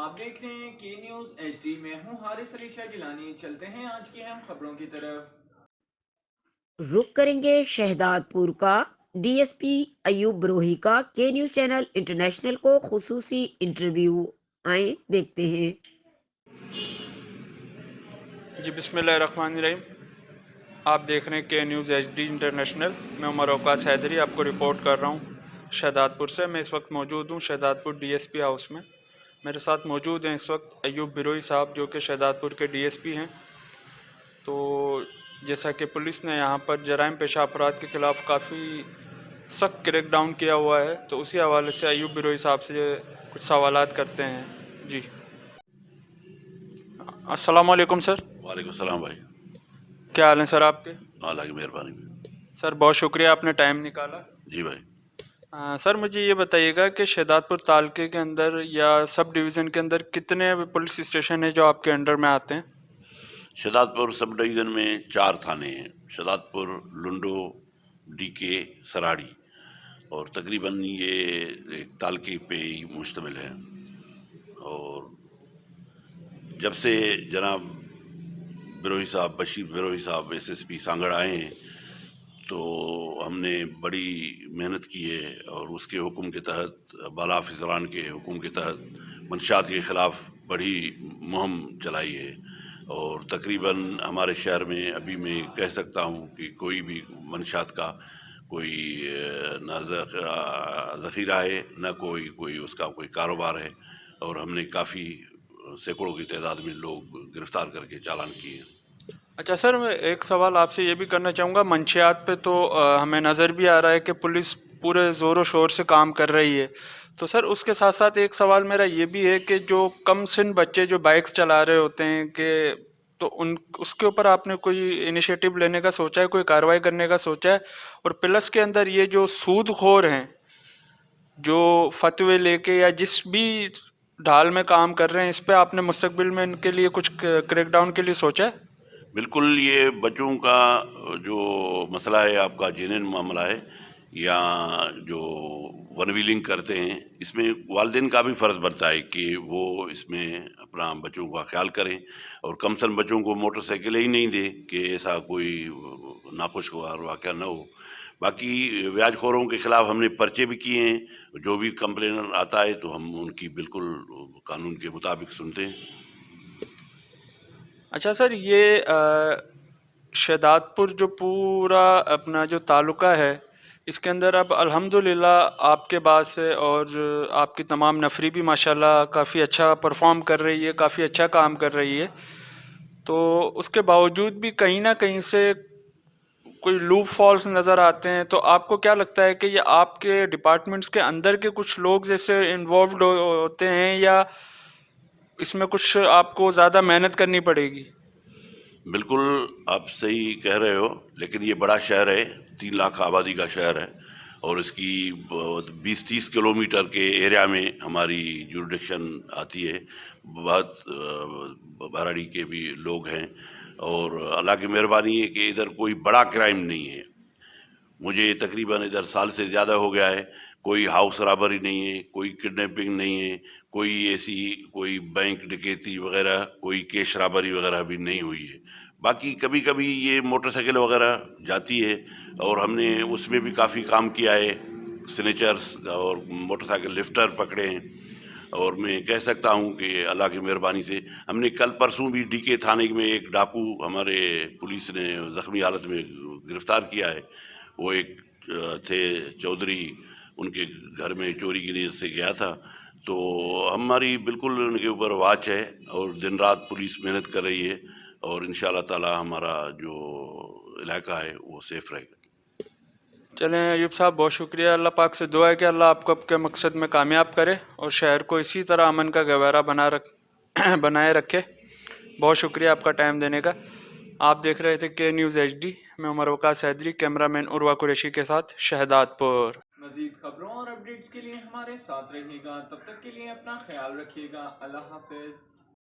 آپ دیکھ رہے ہیں کے نیوز ایچ ڈی میں ہوں حارث علی شاہ گیلانی. چلتے ہیں آج کی اہم خبروں کی طرف. رخ کریں گے شہداد پور کا. D S P Ayub Brohi کا کے نیوز چینل انٹرنیشنل کو خصوصی انٹرویو. آئیں دیکھتے ہیں. جی بسم اللہ الرحمن الرحیم. آپ دیکھ رہے ہیں کے نیوز ایچ ڈی انٹرنیشنل. میں عمر اوقاس حیدری آپ کو رپورٹ کر رہا ہوں شہداد پور سے. میں اس وقت موجود ہوں شہداد پور ڈی ایس پی ہاؤس میں. میرے ساتھ موجود ہیں اس وقت ایوب بروہی صاحب جو کہ شہداد پور کے ڈی ایس پی ہیں. تو جیسا کہ پولیس نے یہاں پر جرائم پیشہ افراد کے خلاف کافی سخت کریک ڈاؤن کیا ہوا ہے، تو اسی حوالے سے ایوب بروہی صاحب سے کچھ سوالات کرتے ہیں. جی السلام علیکم سر. وعلیکم السلام بھائی. کیا حال ہیں سر آپ کے؟ اللہ کی مہربانی. سر بہت شکریہ آپ نے ٹائم نکالا. جی بھائی. سر مجھے یہ بتائیے گا کہ شہداد پور تعلقے کے اندر یا سب ڈویژن کے اندر کتنے پولیس اسٹیشن ہیں جو آپ کے انڈر میں آتے ہیں؟ شہداد پور سب ڈویژن میں 4 تھانے ہیں: شہداد پور، لنڈو، ڈی کے، سراڑی، اور تقریباً یہ ایک تعلقے پہ ہی مشتمل ہے. اور جب سے جناب بروہی صاحب، بشیر بروہی صاحب ایس ایس پی سانگڑ آئے ہیں تو ہم نے بڑی محنت کی ہے، اور اس کے حکم کے تحت، بالا افسران کے حکم کے تحت منشیات کے خلاف بڑی مہم چلائی ہے. اور تقریباً ہمارے شہر میں ابھی میں کہہ سکتا ہوں کہ کوئی بھی منشیات کا کوئی نہ ذخیرہ ہے، نہ کوئی اس کا کوئی کاروبار ہے. اور ہم نے کافی سینکڑوں کی تعداد میں لوگ گرفتار کر کے چالان کیے ہیں. اچھا سر، میں ایک سوال آپ سے یہ بھی کرنا چاہوں گا. منشیات پہ تو ہمیں نظر بھی آ رہا ہے کہ پولیس پورے زور و شور سے کام کر رہی ہے. تو سر اس کے ساتھ ساتھ ایک سوال میرا یہ بھی ہے کہ جو کم سن بچے جو بائکس چلا رہے ہوتے ہیں کہ تو اس کے اوپر آپ نے کوئی انیشیٹو لینے کا سوچا ہے، کوئی کارروائی کرنے کا سوچا ہے؟ اور پلس کے اندر یہ جو سود خور ہیں جو فتوے لے کے یا جس بھی ڈھال میں کام کر رہے ہیں، اس پہ آپ نے مستقبل میں ان کے لیے کچھ کریک ڈاؤن کے لیے سوچا ہے؟ بالکل. یہ بچوں کا جو مسئلہ ہے آپ کا جینن معاملہ ہے، یا جو ون ویلنگ کرتے ہیں، اس میں والدین کا بھی فرض بنتا ہے کہ وہ اس میں اپنا بچوں کا خیال کریں، اور کم سن بچوں کو موٹر سائیکل ہی نہیں دیں کہ ایسا کوئی ناخوشگوار واقعہ نہ ہو. باقی بیاج خوروں کے خلاف ہم نے پرچے بھی کیے ہیں. جو بھی کمپلینر آتا ہے تو ہم ان کی بالکل قانون کے مطابق سنتے ہیں. اچھا سر، یہ شہداد پور جو پورا اپنا جو تعلقہ ہے، اس کے اندر اب الحمدللہ آپ کے بعد سے اور آپ کی تمام نفری بھی ماشاءاللہ کافی اچھا پرفارم کر رہی ہے، کافی اچھا کام کر رہی ہے. تو اس کے باوجود بھی کہیں نہ کہیں سے کوئی لوپ فالس نظر آتے ہیں. تو آپ کو کیا لگتا ہے کہ یہ آپ کے ڈپارٹمنٹس کے اندر کے کچھ لوگ جیسے انوالوڈ ہوتے ہیں، یا اس میں کچھ آپ کو زیادہ محنت کرنی پڑے گی؟ بالکل آپ صحیح کہہ رہے ہو، لیکن یہ بڑا شہر ہے، 3 لاکھ آبادی کا شہر ہے، اور اس کی 20-30 کلومیٹر کے ایریا میں ہماری جوریڈکشن آتی ہے. بہت بھراڑی کے بھی لوگ ہیں، اور اللہ کی مہربانی ہے کہ ادھر کوئی بڑا کرائم نہیں ہے. مجھے تقریباً ادھر سال سے زیادہ ہو گیا ہے. کوئی ہاؤس رابری نہیں ہے، کوئی کڈنیپنگ نہیں ہے، کوئی ایسی کوئی بینک ڈکیتی وغیرہ، کوئی کیش رابری وغیرہ بھی نہیں ہوئی ہے. باقی کبھی کبھی یہ موٹر سائیکل وغیرہ جاتی ہے، اور ہم نے اس میں بھی کافی کام کیا ہے. سنیچرز اور موٹر سائیکل لفٹر پکڑے ہیں. اور میں کہہ سکتا ہوں کہ اللہ کی مہربانی سے ہم نے کل پرسوں بھی ڈی کے تھانے میں ایک ڈاکو ہمارے پولیس نے زخمی حالت میں گرفتار کیا ہے. وہ ایک تھے چودھری، ان کے گھر میں چوری کی نیت سے گیا تھا. تو ہماری بالکل ان کے اوپر واچ ہے، اور دن رات پولیس محنت کر رہی ہے، اور انشاءاللہ تعالی ہمارا جو علاقہ ہے وہ سیف رہے گا. چلیں ایوب صاحب، بہت شکریہ. اللہ پاک سے دعا ہے کہ اللہ آپ کو آپ کے مقصد میں کامیاب کرے اور شہر کو اسی طرح امن کا گہوارہ بنائے رکھے. بہت شکریہ آپ کا ٹائم دینے کا. آپ دیکھ رہے تھے کے نیوز ایچ ڈی. میں عمر وقاص حیدری، کیمرہ مین عروہ قریشی کے ساتھ، شہداد پور. مزید خبروں اور اپڈیٹس کے لیے ہمارے ساتھ رہیے گا. تب تک کے لیے اپنا خیال رکھیے گا. اللہ حافظ.